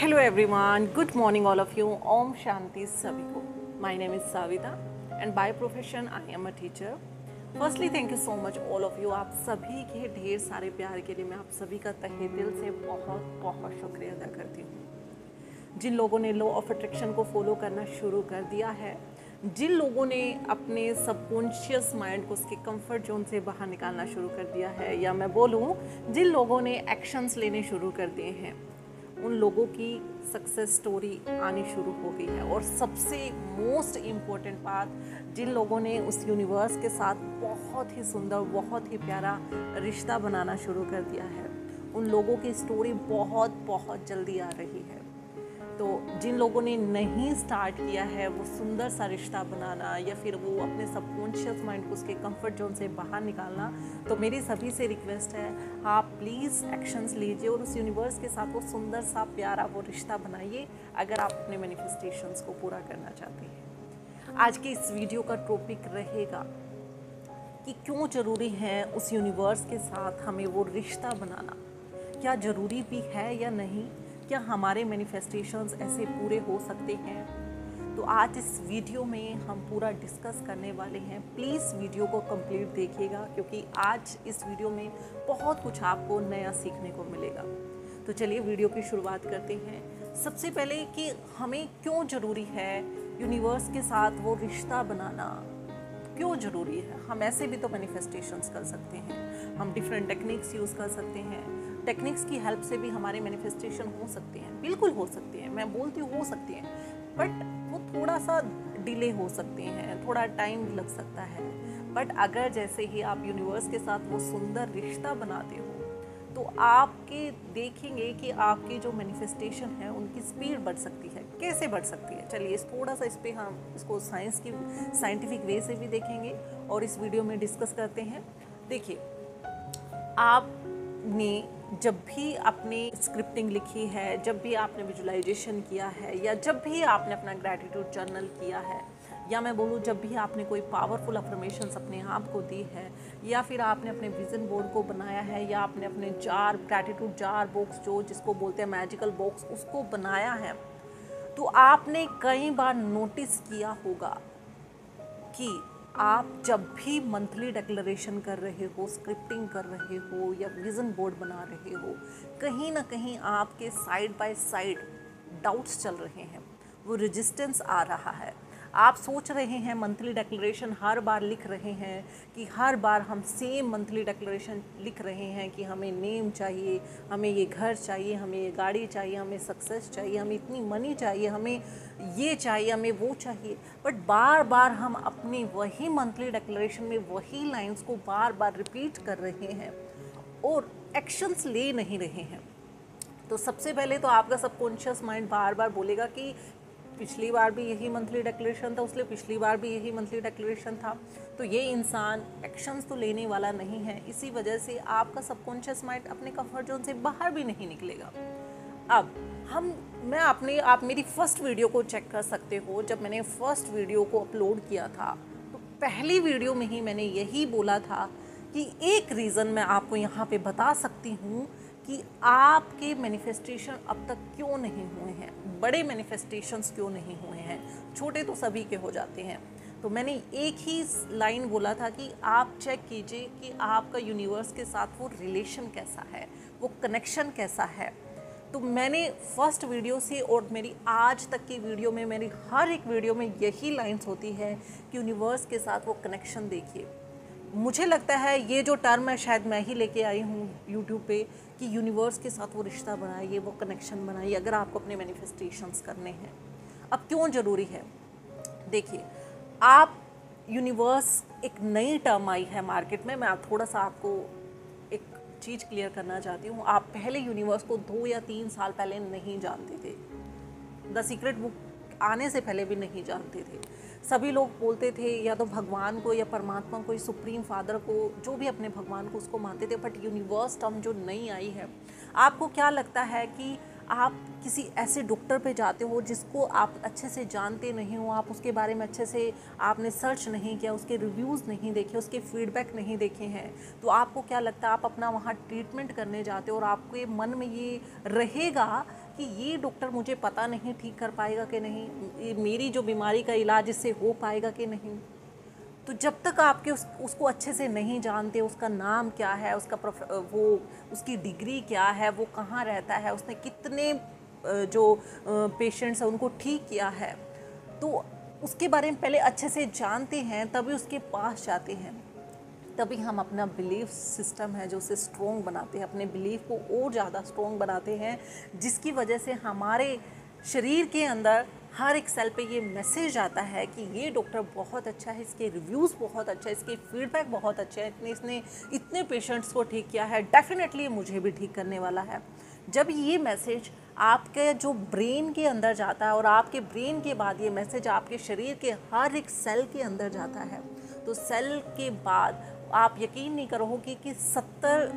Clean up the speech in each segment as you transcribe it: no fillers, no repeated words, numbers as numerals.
Hello everyone, good morning all of you. Om Shanti सभी को. My name is Savita and by profession I am a teacher. Firstly thank you so much all of you. आप सभी के ढेर सारे प्यार के लिए मैं आप सभी का तहे दिल से बहुत बहुत शुक्रिया अदा करती हूँ. जिन लोगों ने लॉ ऑफ अट्रैक्शन को फॉलो करना शुरू कर दिया है, जिन लोगों ने अपने सबकॉन्शियस माइंड को उसके कंफर्ट जोन से बाहर निकालना शुरू कर दिया है, या मैं बोलूँ जिन लोगों ने एक्शंस लेने शुरू कर दिए हैं, उन लोगों की सक्सेस स्टोरी आनी शुरू हो गई है. और सबसे मोस्ट इम्पोर्टेंट बात, जिन लोगों ने उस यूनिवर्स के साथ बहुत ही सुंदर, बहुत ही प्यारा रिश्ता बनाना शुरू कर दिया है, उन लोगों की स्टोरी बहुत बहुत जल्दी आ रही है. तो जिन लोगों ने नहीं स्टार्ट किया है वो सुंदर सा रिश्ता बनाना, या फिर वो अपने सबकॉन्शियस माइंड को उसके कंफर्ट जोन से बाहर निकालना, तो मेरी सभी से रिक्वेस्ट है, आप प्लीज़ एक्शंस लीजिए और उस यूनिवर्स के साथ वो सुंदर सा प्यारा वो रिश्ता बनाइए अगर आप अपने मैनिफेस्टेशंस को पूरा करना चाहते हैं. आज के इस वीडियो का टॉपिक रहेगा कि क्यों ज़रूरी है उस यूनिवर्स के साथ हमें वो रिश्ता बनाना. क्या ज़रूरी भी है या नहीं? क्या हमारे मैनिफेस्टेशंस ऐसे पूरे हो सकते हैं? तो आज इस वीडियो में हम पूरा डिस्कस करने वाले हैं. प्लीज़ वीडियो को कंप्लीट देखिएगा क्योंकि आज इस वीडियो में बहुत कुछ आपको नया सीखने को मिलेगा. तो चलिए वीडियो की शुरुआत करते हैं. सबसे पहले कि हमें क्यों ज़रूरी है यूनिवर्स के साथ वो रिश्ता बनाना. क्यों ज़रूरी है? हम ऐसे भी तो मैनिफेस्टेशंस कर सकते हैं, हम डिफरेंट टेक्निक्स यूज़ कर सकते हैं. टेक्निक्स की हेल्प से भी हमारे मैनिफेस्टेशन हो सकते हैं, बिल्कुल हो सकते हैं. मैं बोलती हूँ हो सकते हैं, बट वो थोड़ा सा डिले हो सकते हैं, थोड़ा टाइम लग सकता है. बट अगर जैसे ही आप यूनिवर्स के साथ वो सुंदर रिश्ता बनाते हो तो आपके देखेंगे कि आपकी जो मैनिफेस्टेशन है उनकी स्पीड बढ़ सकती है. कैसे बढ़ सकती है? चलिए थोड़ा सा इस पर हम इसको साइंटिफिक वे से भी देखेंगे और इस वीडियो में डिस्कस करते हैं. देखिए, आपने जब भी अपनी स्क्रिप्टिंग लिखी है, जब भी आपने विजुअलाइजेशन किया है, या जब भी आपने अपना ग्रैटिट्यूड जर्नल किया है, या मैं बोलूँ जब भी आपने कोई पावरफुल अफर्मेशंस अपने आप को दी है, या फिर आपने अपने विजन बोर्ड को बनाया है, या आपने अपने ग्रैटिट्यूड जार बॉक्स जो जिसको बोलते हैं मैजिकल बॉक्स, उसको बनाया है, तो आपने कई बार नोटिस किया होगा कि आप जब भी मंथली डिक्लेरेशन कर रहे हो, स्क्रिप्टिंग कर रहे हो, या विज़न बोर्ड बना रहे हो, कहीं ना कहीं आपके साइड बाय साइड डाउट्स चल रहे हैं, वो रेजिस्टेंस आ रहा है. आप सोच रहे हैं मंथली डिक्लेरेशन हर बार लिख रहे हैं कि हर बार हम सेम मंथली डिक्लेरेशन लिख रहे हैं कि हमें नेम चाहिए, हमें ये घर चाहिए, हमें ये गाड़ी चाहिए, हमें सक्सेस चाहिए, हमें इतनी मनी चाहिए, हमें ये चाहिए, हमें वो चाहिए. बट बार बार हम अपनी वही मंथली डिक्लेरेशन में वही लाइंस को बार बार रिपीट कर रहे हैं और एक्शंस ले नहीं रहे हैं. तो सबसे पहले तो आपका सबकॉन्शियस माइंड बार बार बोलेगा कि पिछली बार भी यही मंथली डिक्लेरेशन था, उसलिए पिछली बार भी यही मंथली डिक्लेरेशन था, तो ये इंसान एक्शंस तो लेने वाला नहीं है. इसी वजह से आपका सबकॉन्शियस माइंड अपने कंफर्ट जोन से बाहर भी नहीं निकलेगा. अब आप मेरी फर्स्ट वीडियो को चेक कर सकते हो. जब मैंने फर्स्ट वीडियो को अपलोड किया था तो पहली वीडियो में ही मैंने यही बोला था कि एक रीज़न मैं आपको यहाँ पे बता सकती हूँ कि आपके मैनिफेस्टेशन अब तक क्यों नहीं हुए हैं, बड़े मैनिफेस्टेशंस क्यों नहीं हुए हैं, छोटे तो सभी के हो जाते हैं. तो मैंने एक ही लाइन बोला था कि आप चेक कीजिए कि आपका यूनिवर्स के साथ वो रिलेशन कैसा है, वो कनेक्शन कैसा है. तो मैंने फर्स्ट वीडियो से और मेरी आज तक की वीडियो में, मेरी हर एक वीडियो में यही लाइन्स होती है कि यूनिवर्स के साथ वो कनेक्शन देखिए. मुझे लगता है ये जो टर्म है शायद मैं ही लेके आई हूँ यूट्यूब पे कि यूनिवर्स के साथ वो रिश्ता बनाइए, वो कनेक्शन बनाइए अगर आपको अपने मैनिफेस्टेशंस करने हैं. अब क्यों ज़रूरी है? देखिए, आप यूनिवर्स एक नई टर्म आई है मार्केट में. मैं थोड़ा सा आपको एक चीज़ क्लियर करना चाहती हूँ. आप पहले यूनिवर्स को 2 या 3 साल पहले नहीं जानते थे. द सीक्रेट बुक आने से पहले भी नहीं जानते थे. सभी लोग बोलते थे या तो भगवान को या परमात्मा को या सुप्रीम फादर को, जो भी अपने भगवान को उसको मानते थे. बट यूनिवर्स टर्म जो नई आई है, आपको क्या लगता है कि आप किसी ऐसे डॉक्टर पे जाते हो जिसको आप अच्छे से जानते नहीं हो, आप उसके बारे में अच्छे से आपने सर्च नहीं किया, उसके रिव्यूज़ नहीं देखे, उसके फीडबैक नहीं देखे हैं, तो आपको क्या लगता है आप अपना वहाँ ट्रीटमेंट करने जाते हो और आपके मन में ये रहेगा कि ये डॉक्टर मुझे पता नहीं ठीक कर पाएगा कि नहीं, ये मेरी जो बीमारी का इलाज इससे हो पाएगा कि नहीं। तो जब तक आपके उसको अच्छे से नहीं जानते, उसका नाम क्या है, वो उसकी डिग्री क्या है, वो कहाँ रहता है, उसने कितने जो पेशेंट्स हैं उनको ठीक किया है, तो उसके बारे में पहले अच्छे से जानते हैं, तभी उसके पास जाते हैं। तभी हम अपना बिलीफ सिस्टम है जो उसे स्ट्रॉन्ग बनाते हैं, अपने बिलीफ को और ज़्यादा स्ट्रॉन्ग बनाते हैं, जिसकी वजह से हमारे शरीर के अंदर हर एक सेल पे ये मैसेज आता है कि ये डॉक्टर बहुत अच्छा है, इसके रिव्यूज़ बहुत अच्छा है, इसके फीडबैक बहुत अच्छा है, इसने इतने पेशेंट्स को ठीक किया है, डेफिनेटली मुझे भी ठीक करने वाला है। जब ये मैसेज आपके जो ब्रेन के अंदर जाता है और आपके ब्रेन के बाद ये मैसेज आपके शरीर के हर एक सेल के अंदर जाता है, तो सेल के बाद आप यकीन नहीं करोगे कि 70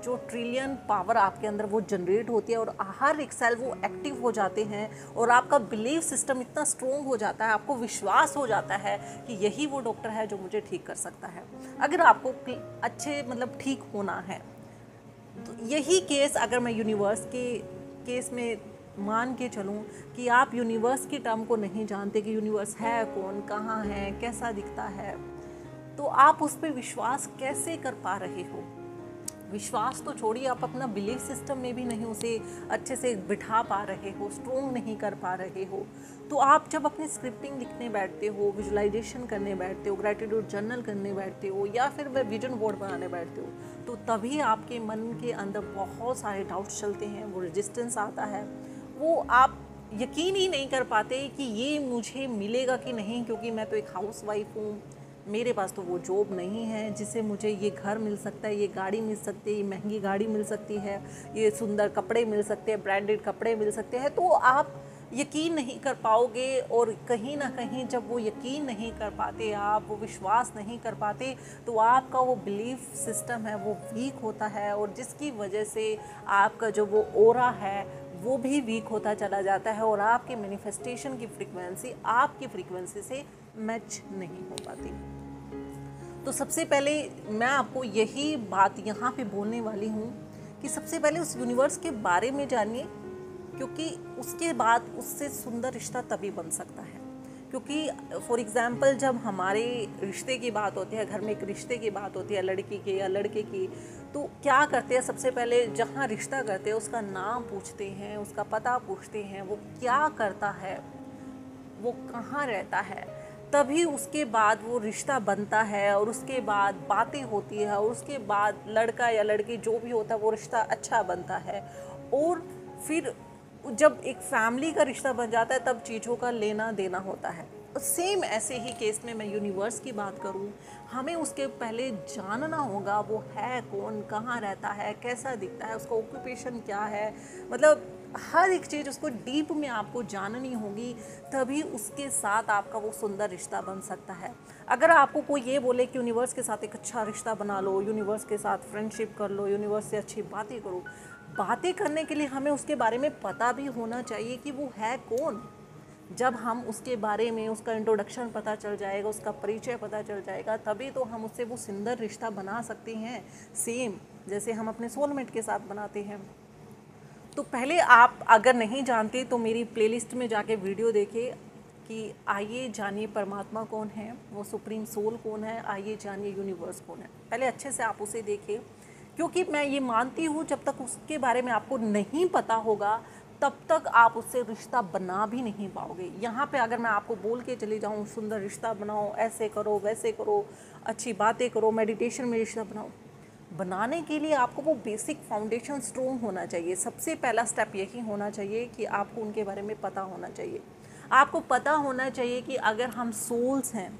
जो ट्रिलियन पावर आपके अंदर वो जनरेट होती है और हर एक सेल वो एक्टिव हो जाते हैं और आपका बिलीफ सिस्टम इतना स्ट्रॉन्ग हो जाता है, आपको विश्वास हो जाता है कि यही वो डॉक्टर है जो मुझे ठीक कर सकता है। अगर आपको अच्छे मतलब ठीक होना है, तो यही केस अगर मैं यूनिवर्स के केस में मान के चलूँ कि आप यूनिवर्स की टर्म को नहीं जानते कि यूनिवर्स है कौन, कहाँ है, कैसा दिखता है, तो आप उस पर विश्वास कैसे कर पा रहे हो। विश्वास तो छोड़िए, आप अपना बिलीफ सिस्टम में भी नहीं उसे अच्छे से बिठा पा रहे हो, स्ट्रॉन्ग नहीं कर पा रहे हो। तो आप जब अपनी स्क्रिप्टिंग लिखने बैठते हो, विजुअलाइजेशन करने बैठते हो, ग्रैटिट्यूड जर्नल करने बैठते हो, या फिर वह विजन बोर्ड बनाने बैठते हो, तो तभी आपके मन के अंदर बहुत सारे डाउट्स चलते हैं, वो रेजिस्टेंस आता है, वो आप यकीन ही नहीं कर पाते कि ये मुझे मिलेगा कि नहीं, क्योंकि मैं तो एक हाउस वाइफ हूँ, मेरे पास तो वो जॉब नहीं है जिससे मुझे ये घर मिल सकता है, ये गाड़ी मिल सकती है, ये महंगी गाड़ी मिल सकती है, ये सुंदर कपड़े मिल सकते हैं, ब्रांडेड कपड़े मिल सकते हैं। तो आप यकीन नहीं कर पाओगे, और कहीं ना कहीं जब वो यकीन नहीं कर पाते, आप वो विश्वास नहीं कर पाते, तो आपका वो बिलीफ सिस्टम है वो वीक होता है, और जिसकी वजह से आपका जो वो ऑरा है वो भी वीक होता चला जाता है, और आपके मैनिफेस्टेशन की फ्रीक्वेंसी आपकी फ्रीक्वेंसी से मैच नहीं हो पाती। तो सबसे पहले मैं आपको यही बात यहाँ पे बोलने वाली हूँ कि सबसे पहले उस यूनिवर्स के बारे में जानिए, क्योंकि उसके बाद उससे सुंदर रिश्ता तभी बन सकता है। क्योंकि फॉर एग्ज़ाम्पल जब हमारे रिश्ते की बात होती है, घर में एक रिश्ते की बात होती है लड़की की या लड़के की, तो क्या करते हैं, सबसे पहले जहाँ रिश्ता करते हैं उसका नाम पूछते हैं, उसका पता पूछते हैं, वो क्या करता है, वो कहाँ रहता है, तभी उसके बाद वो रिश्ता बनता है, और उसके बाद बातें होती है, और उसके बाद लड़का या लड़की जो भी होता है वो रिश्ता अच्छा बनता है, और फिर जब एक फैमिली का रिश्ता बन जाता है तब चीज़ों का लेना देना होता है। सेम ऐसे ही केस में मैं यूनिवर्स की बात करूं, हमें उसके पहले जानना होगा वो है कौन, कहाँ रहता है, कैसा दिखता है, उसका ऑक्यूपेशन क्या है, मतलब हर एक चीज़ उसको डीप में आपको जाननी होगी, तभी उसके साथ आपका वो सुंदर रिश्ता बन सकता है। अगर आपको कोई ये बोले कि यूनिवर्स के साथ एक अच्छा रिश्ता बना लो, यूनिवर्स के साथ फ्रेंडशिप कर लो, यूनिवर्स से अच्छी बातें करो, बातें करने के लिए हमें उसके बारे में पता भी होना चाहिए कि वो है कौन। जब हम उसके बारे में, उसका इंट्रोडक्शन पता चल जाएगा, उसका परिचय पता चल जाएगा, तभी तो हम उससे वो सुंदर रिश्ता बना सकते हैं, सेम जैसे हम अपने सोलमेट के साथ बनाते हैं। तो पहले आप अगर नहीं जानते तो मेरी प्लेलिस्ट में जाके वीडियो देखें कि आइए जानिए परमात्मा कौन है, वो सुप्रीम सोल कौन है, आइए जानिए यूनिवर्स कौन है। पहले अच्छे से आप उसे देखें, क्योंकि मैं ये मानती हूँ जब तक उसके बारे में आपको नहीं पता होगा तब तक आप उससे रिश्ता बना भी नहीं पाओगे। यहाँ पे अगर मैं आपको बोल के चली जाऊँ सुंदर रिश्ता बनाओ, ऐसे करो, वैसे करो, अच्छी बातें करो, मेडिटेशन में रिश्ता बनाओ, बनाने के लिए आपको वो बेसिक फाउंडेशन स्ट्रॉन्ग होना चाहिए। सबसे पहला स्टेप यही होना चाहिए कि आपको उनके बारे में पता होना चाहिए। आपको पता होना चाहिए कि अगर हम सोल्स हैं,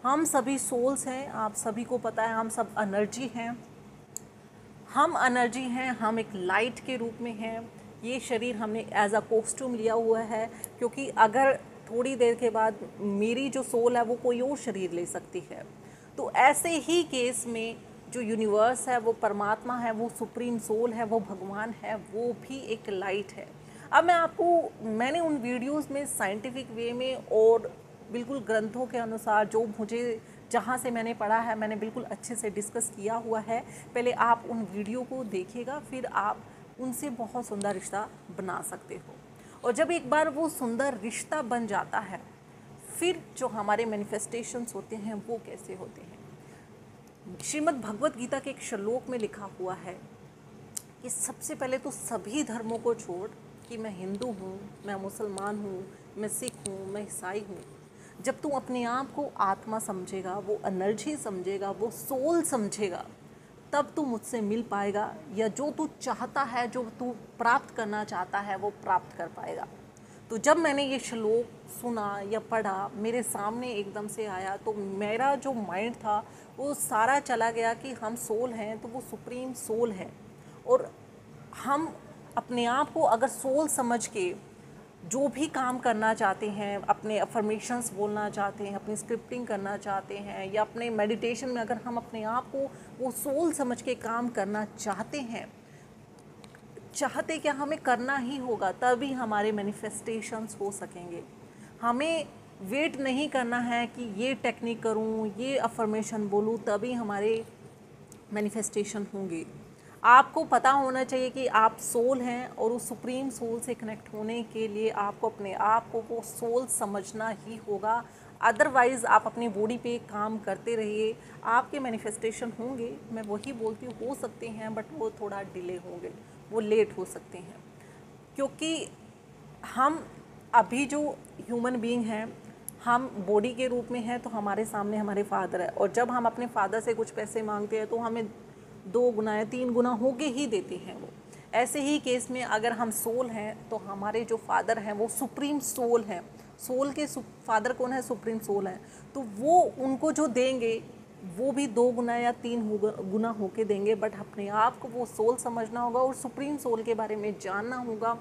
हम सभी सोल्स हैं, आप सभी को पता है हम सब एनर्जी हैं, हम एनर्जी हैं, हम एक लाइट के रूप में हैं। ये शरीर हमने एज अ कॉस्ट्यूम लिया हुआ है, क्योंकि अगर थोड़ी देर के बाद मेरी जो सोल है वो कोई और शरीर ले सकती है। तो ऐसे ही केस में जो यूनिवर्स है, वो परमात्मा है, वो सुप्रीम सोल है, वो भगवान है, वो भी एक लाइट है। अब मैंने उन वीडियोस में साइंटिफिक वे में और बिल्कुल ग्रंथों के अनुसार जो मुझे जहाँ से मैंने पढ़ा है, मैंने बिल्कुल अच्छे से डिस्कस किया हुआ है। पहले आप उन वीडियो को देखिएगा, फिर आप उनसे बहुत सुंदर रिश्ता बना सकते हो। और जब एक बार वो सुंदर रिश्ता बन जाता है, फिर जो हमारे मैनिफेस्टेशंस होते हैं वो कैसे होते हैं। श्रीमद् भगवत गीता के एक श्लोक में लिखा हुआ है कि सबसे पहले तो सभी धर्मों को छोड़, कि मैं हिंदू हूँ, मैं मुसलमान हूँ, मैं सिख हूँ, मैं ईसाई हूँ, जब तू अपने आप को आत्मा समझेगा, वो एनर्जी समझेगा, वो सोल समझेगा, तब तू मुझसे मिल पाएगा, या जो तू चाहता है, जो तू प्राप्त करना चाहता है, वो प्राप्त कर पाएगा। तो जब मैंने ये श्लोक सुना या पढ़ा, मेरे सामने एकदम से आया, तो मेरा जो माइंड था वो सारा चला गया कि हम सोल हैं, तो वो सुप्रीम सोल है। और हम अपने आप को अगर सोल समझ के जो भी काम करना चाहते हैं, अपने अफर्मेशंस बोलना चाहते हैं, अपनी स्क्रिप्टिंग करना चाहते हैं, या अपने मेडिटेशन में अगर हम अपने आप को वो सोल समझ के काम करना चाहते हैं, चाहते क्या, हमें करना ही होगा, तभी हमारे मैनिफेस्टेशंस हो सकेंगे। हमें वेट नहीं करना है कि ये टेक्निक करूं, ये अफर्मेशन बोलूं, तभी हमारे मैनिफेस्टेशन होंगे। आपको पता होना चाहिए कि आप सोल हैं, और उस सुप्रीम सोल से कनेक्ट होने के लिए आपको अपने आप को वो सोल समझना ही होगा। अदरवाइज़ आप अपनी बॉडी पे काम करते रहिए, आपके मैनिफेस्टेशन होंगे, मैं वही बोलती हूँ, हो सकते हैं, बट वो थोड़ा डिले होंगे, वो लेट हो सकते हैं। क्योंकि हम अभी जो ह्यूमन बीइंग हैं, हम बॉडी के रूप में हैं, तो हमारे सामने हमारे फादर है, और जब हम अपने फादर से कुछ पैसे मांगते हैं तो हमें 2 गुना या 3 गुना होके ही देते हैं वो। ऐसे ही केस में अगर हम सोल हैं, तो हमारे जो फादर हैं वो सुप्रीम सोल हैं। सोल के फादर कौन है? सुप्रीम सोल हैं। तो वो उनको जो देंगे वो भी 2 गुना या 3 गुना होके देंगे, बट अपने आप को वो सोल समझना होगा और सुप्रीम सोल के बारे में जानना होगा,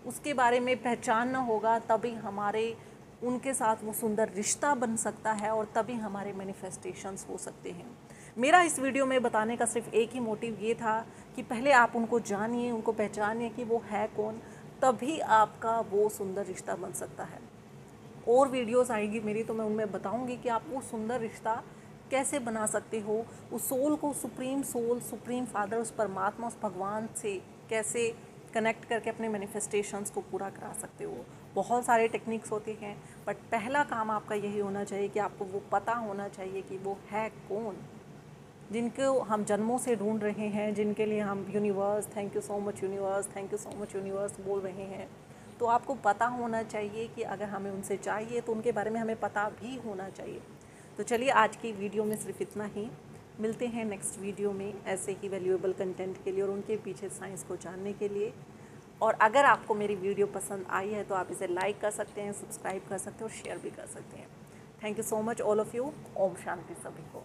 उसके बारे में पहचानना होगा, तभी हमारे उनके साथ वो सुंदर रिश्ता बन सकता है, और तभी हमारे मैनिफेस्टेशंस हो सकते हैं। मेरा इस वीडियो में बताने का सिर्फ एक ही मोटिव ये था कि पहले आप उनको जानिए, उनको पहचानिए कि वो है कौन, तभी आपका वो सुंदर रिश्ता बन सकता है। और वीडियोस आएगी मेरी, तो मैं उनमें बताऊंगी कि आप वो सुंदर रिश्ता कैसे बना सकते हो, उस सोल को सुप्रीम सोल, सुप्रीम फादर, उस परमात्मा, उस भगवान से कैसे कनेक्ट करके अपने मैनिफेस्टेशंस को पूरा करा सकते हो। बहुत सारे टेक्निक्स होते हैं, बट पहला काम आपका यही होना चाहिए कि आपको वो पता होना चाहिए कि वो है कौन, जिनको हम जन्मों से ढूंढ रहे हैं, जिनके लिए हम universe, thank you so much universe, thank you so much universe बोल रहे हैं। तो आपको पता होना चाहिए कि अगर हमें उनसे चाहिए तो उनके बारे में हमें पता भी होना चाहिए। तो चलिए आज की वीडियो में सिर्फ इतना ही। मिलते हैं नेक्स्ट वीडियो में ऐसे ही वैल्यूएबल कंटेंट के लिए और उनके पीछे साइंस को जानने के लिए। और अगर आपको मेरी वीडियो पसंद आई है तो आप इसे लाइक कर सकते हैं, सब्सक्राइब कर सकते हैं और शेयर भी कर सकते हैं। Thank you so much all of you. Om Shanti सभी को।